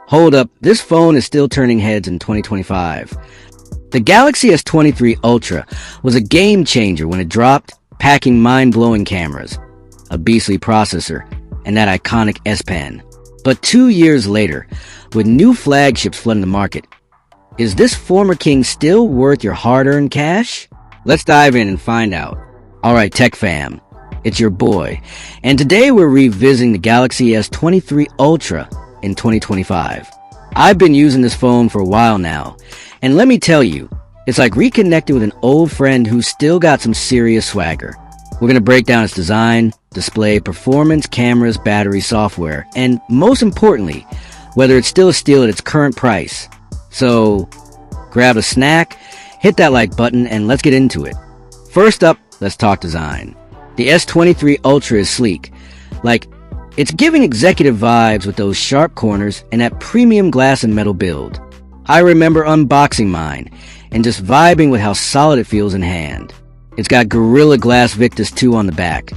Hold up, this phone is still turning heads in 2025. The Galaxy S23 Ultra was a game changer when it dropped, packing mind-blowing cameras, a beastly processor, and that iconic S Pen. But 2 years later, with new flagships flooding the market, is this former king still worth your hard-earned cash? Let's dive in and find out. Alright, Tech Fam, it's your boy, and today we're revisiting the Galaxy S23 Ultra in 2025. I've been using this phone for a while now, and let me tell you, it's like reconnecting with an old friend who's still got some serious swagger. We're gonna break down its design, display, performance, cameras, battery, software, and most importantly, whether it's still a steal at its current price. So, grab a snack, hit that like button, and let's get into it. First up, let's talk design. The S23 Ultra is sleek. It's giving executive vibes with those sharp corners and that premium glass and metal build. I remember unboxing mine and just vibing with how solid it feels in hand. It's got Gorilla Glass Victus 2 on the back,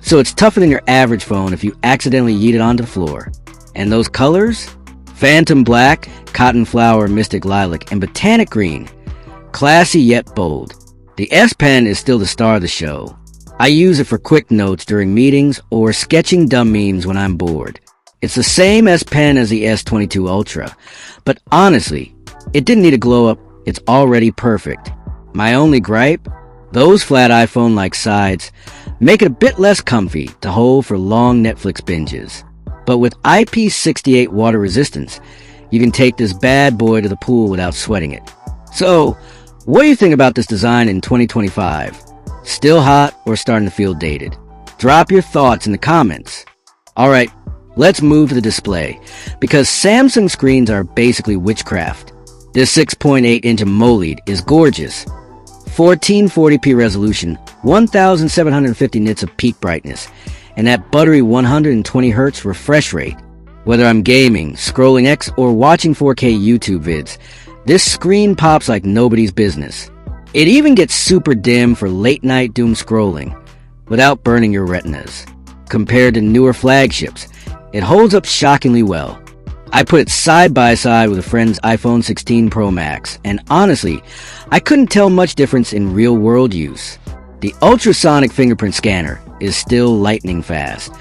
so it's tougher than your average phone if you accidentally yeet it onto the floor. And those colors? Phantom Black, Cotton Flower, Mystic Lilac, and Botanic Green. Classy yet bold. The S Pen is still the star of the show. I use it for quick notes during meetings or sketching dumb memes when I'm bored. It's the same S Pen as the S22 Ultra, but honestly, it didn't need a glow up, it's already perfect. My only gripe? Those flat iPhone-like sides make it a bit less comfy to hold for long Netflix binges. But with IP68 water resistance, you can take this bad boy to the pool without sweating it. So, what do you think about this design in 2025? Still hot or starting to feel dated? Drop your thoughts in the comments. Alright, let's move to the display, because Samsung screens are basically witchcraft. This 6.8-inch AMOLED is gorgeous. 1440p resolution, 1750 nits of peak brightness, and that buttery 120Hz refresh rate. Whether I'm gaming, scrolling X, or watching 4K YouTube vids, this screen pops like nobody's business. It even gets super dim for late-night doom scrolling, without burning your retinas. Compared to newer flagships, it holds up shockingly well. I put it side by side with a friend's iPhone 16 Pro Max, and honestly, I couldn't tell much difference in real-world use. The ultrasonic fingerprint scanner is still lightning fast,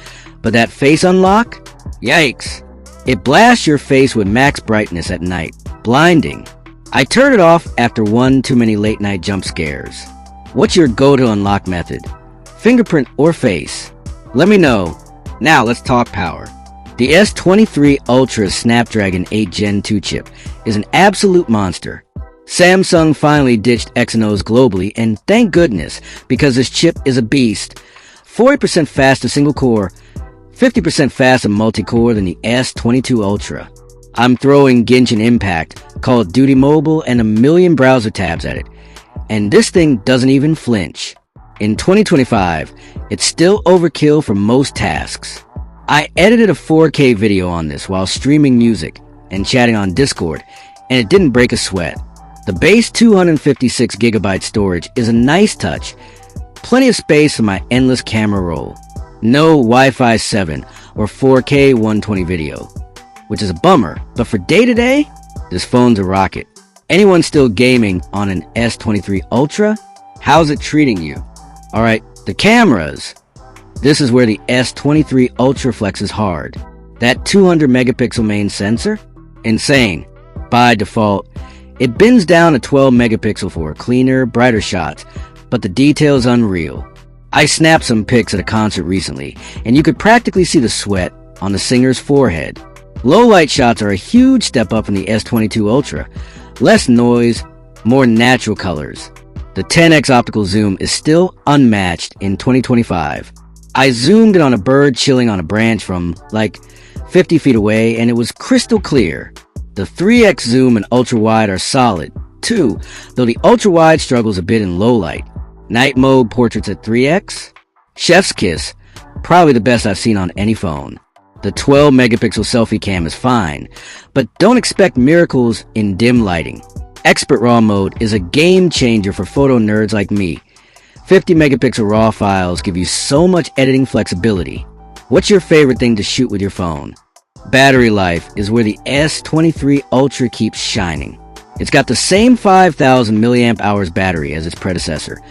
but that face unlock? Yikes! It blasts your face with max brightness at night, blinding. I turn it off after one too many late-night jump scares. What's your go-to unlock method? Fingerprint or face? Let me know. Now let's talk power. The S23 Ultra's Snapdragon 8 Gen 2 chip is an absolute monster. Samsung finally ditched Exynos globally, and thank goodness, because this chip is a beast. 40% faster single-core, 50% faster multi-core than the S22 Ultra. I'm throwing Genshin Impact, Call of Duty Mobile, and a million browser tabs at it, and this thing doesn't even flinch. In 2025, it's still overkill for most tasks. I edited a 4K video on this while streaming music and chatting on Discord, and it didn't break a sweat. The base 256GB storage is a nice touch, plenty of space for my endless camera roll. No Wi-Fi 7 or 4K 120 video, which is a bummer, but for day-to-day, this phone's a rocket. Anyone still gaming on an S23 Ultra? How's it treating you? Alright, the cameras. This is where the S23 Ultra flexes hard. That 200 megapixel main sensor? Insane. By default, it bends down to 12 megapixel for cleaner, brighter shots, but the detail's unreal. I snapped some pics at a concert recently, and you could practically see the sweat on the singer's forehead. Low light shots are a huge step up from the S22 Ultra. Less noise, more natural colors. The 10x optical zoom is still unmatched in 2025. I zoomed in on a bird chilling on a branch from, 50 feet away, and it was crystal clear. The 3x zoom and ultra-wide are solid, too, though the ultra-wide struggles a bit in low light. Night mode portraits at 3x? Chef's kiss, probably the best I've seen on any phone. The 12 megapixel selfie cam is fine, but don't expect miracles in dim lighting. Expert RAW mode is a game changer for photo nerds like me. 50 megapixel RAW files give you so much editing flexibility. What's your favorite thing to shoot with your phone? Battery life is where the S23 Ultra keeps shining. It's got the same 5,000 milliamp hours battery as its predecessor,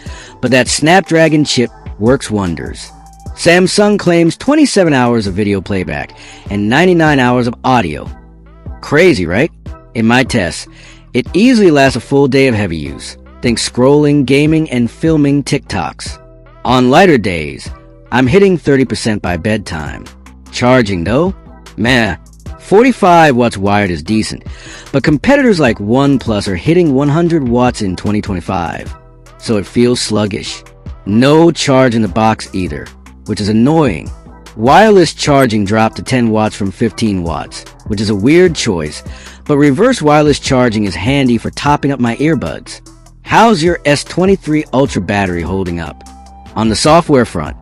but that Snapdragon chip works wonders. Samsung claims 27 hours of video playback and 99 hours of audio. Crazy, right? In my tests, it easily lasts a full day of heavy use. Think scrolling, gaming, and filming TikToks. On lighter days, I'm hitting 30% by bedtime. Charging though? Meh. 45 watts wired is decent, but competitors like OnePlus are hitting 100 watts in 2025, so it feels sluggish. No charge in the box either, which is annoying. Wireless charging dropped to 10 watts from 15 watts, which is a weird choice, but reverse wireless charging is handy for topping up my earbuds. How's your S23 Ultra battery holding up? On the software front,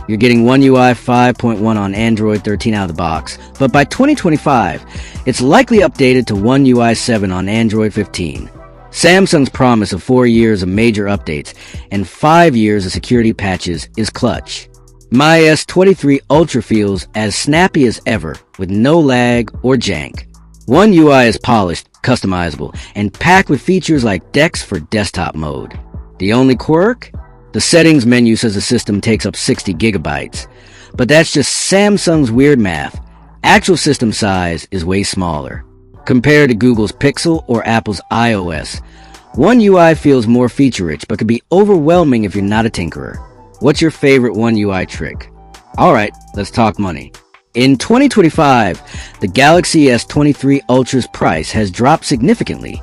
you're getting One UI 5.1 on Android 13 out of the box, but by 2025, it's likely updated to One UI 7 on Android 15. Samsung's promise of 4 years of major updates and 5 years of security patches is clutch. My S23 Ultra feels as snappy as ever, with no lag or jank. One UI is polished, customizable, and packed with features like DeX for desktop mode. The only quirk? The settings menu says the system takes up 60 gigabytes, but that's just Samsung's weird math. Actual system size is way smaller. Compared to Google's Pixel or Apple's iOS, One UI feels more feature-rich but could be overwhelming if you're not a tinkerer. What's your favorite One UI trick? Alright, let's talk money. In 2025, the Galaxy S23 Ultra's price has dropped significantly,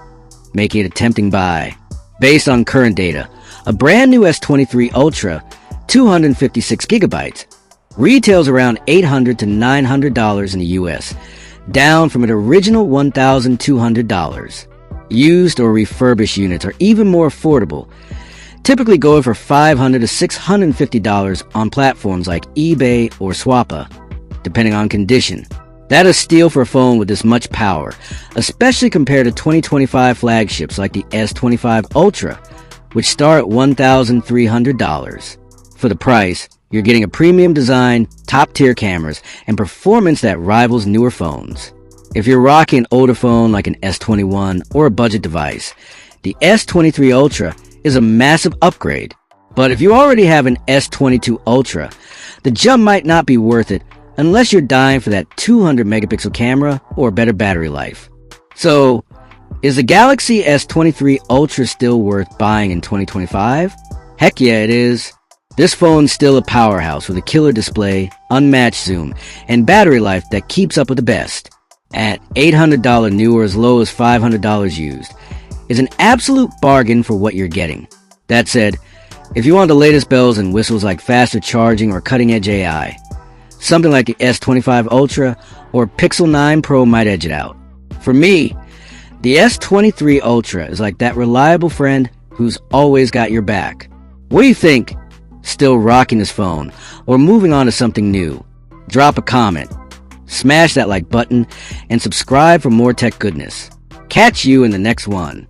making it a tempting buy. Based on current data, a brand new S23 Ultra, 256 gigabytes, retails around $800 to $900 in the US, down from an original $1,200. Used or refurbished units are even more affordable, typically going for $500 to $650 on platforms like eBay or Swappa, depending on condition. That is a steal for a phone with this much power, especially compared to 2025 flagships like the S25 Ultra, which start at $1,300. For the price, you're getting a premium design, top-tier cameras, and performance that rivals newer phones. If you're rocking an older phone like an S21 or a budget device, the S23 Ultra is a massive upgrade. But if you already have an S22 Ultra, the jump might not be worth it unless you're dying for that 200 megapixel camera or better battery life. So, is the Galaxy S23 Ultra still worth buying in 2025? Heck yeah, it is. This phone's still a powerhouse with a killer display, unmatched zoom, and battery life that keeps up with the best. At $800 new or as low as $500 used, is an absolute bargain for what you're getting. That said, if you want the latest bells and whistles like faster charging or cutting-edge AI, something like the S25 Ultra or Pixel 9 Pro might edge it out. For me, the S23 Ultra is like that reliable friend who's always got your back. What do you think? Still rocking this phone or moving on to something new? Drop a comment, smash that like button, and subscribe for more tech goodness. Catch you in the next one.